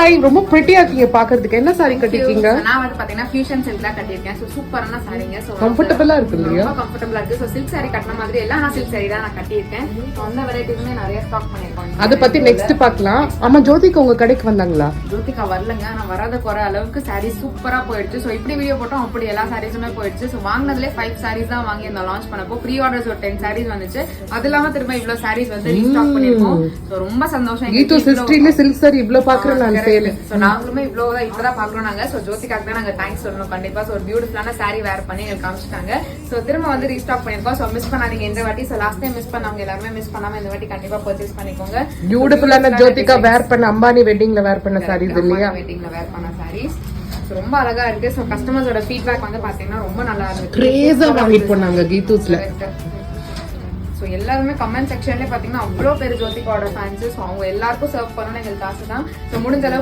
Hi, ரொம்ப பிரிட்டியா இருக்கீங்க பாக்குறதுக்கு. என்ன சாரி கட்டிருக்கீங்க? நான் வந்து பாத்தீங்கன்னா ஃபியூஷன் சில்க் தான் கட்டியிருக்கேன். சோ சூப்பரான சாரிங்க. சோ கம்ஃபர்ட்டபிளா இருக்கு இல்லையா? ரொம்ப கம்ஃபர்ட்டபிளா இருக்கு. சோ சில்க் சாரி கட்டின மாதிரி எல்லாம் நான் சில்க் சாரி தான் நான் கட்டியிருக்கேன். அந்த வெரைட்டிஸ்மே நிறைய ஸ்டாக் பண்ணிருக்கோம். அத பத்தி நெக்ஸ்ட் பார்க்கலாம். ஆமா, ஜோதிகா உங்க கடைக்கு வந்தாங்களா? ஜோதிகா வரலங்க. ஆனா வராத குறை அளவுக்கு சாரி சூப்பரா போயிடுச்சு. சோ இப்படி வீடியோ போட்டோம் அப்படி எல்லா சாரீஸுமே போயிடுச்சு. சோ வாங்கினதுல 5 சாரீஸ் தான் வாங்கி இந்த லான்ச் பண்ணப்போ ப்ரீ ஆர்டர்ஸ் ஒரு 10 சாரீஸ் வந்துச்சு. அது இல்லாம திரும்ப இவ்வளவு சாரீஸ் வந்து ரீஸ்டாக் பண்ணிருக்கோம். சோ ரொம்ப சந்தோஷம். கீது ஹிஸ்டரியில சில்க் சாரி இவ்ளோ பாக்குறேன் நான் சேல். சோ நாங்களுமே இவ்வளவு இப்பதான் பாக்குறோம் நாங்க. சோ ஜோதிகாக்கு தான் நாங்க தேங்க்ஸ் சொல்லணும் கண்டிப்பா. சோ ஒரு பியூட்டிஃபுல்லான சாரி வேர் பண்ணி எங்களுக்கு காமிச்சிட்டாங்க. சோ திரும்ப வந்து ரீஸ்டாக் பண்ணிருக்கோம். சோ மிஸ் பண்ணாதீங்க இந்த வாட்டி. சோ லாஸ்ட் டைம் மிஸ் பண்ணவங்க எல்லாருமே மிஸ் பண்ணாம இந்த வாட்டி கண்டிப்பா பர்ச்சேஸ் பண்ணிக்கோங்க. பியூட்டிஃபுல்லான ஜோதிகா வேர் பண்ண அம்பானி வெட்டிங்ல வேர் பண்ண சாரீஸ் இல்லையா? வெட்டிங்ல வேர் பண்ண சாரீஸ் ரொம்ப அழகா இருக்கு. சோ கஸ்டமர்ஸோட ஃபீட்பேக் வந்து பாத்தீங்கன்னா ரொம்ப நல்லா இருக்கு. கிரேஸா வாங்கிட்டு போனாங்க கீதூஸ்ல. சோ எல்லாருமே கமெண்ட் செக்ஷன்ல பாத்தீங்கன்னா அவ்வளவு பேர் ஜோதிகாவோட ஃபேன்ஸ். சோ அவங்க எல்லாருக்கும் சர்வ் பண்ணணும்னு எங்களுக்கு ஆசை தான். சோ முடிஞ்ச அளவுக்கு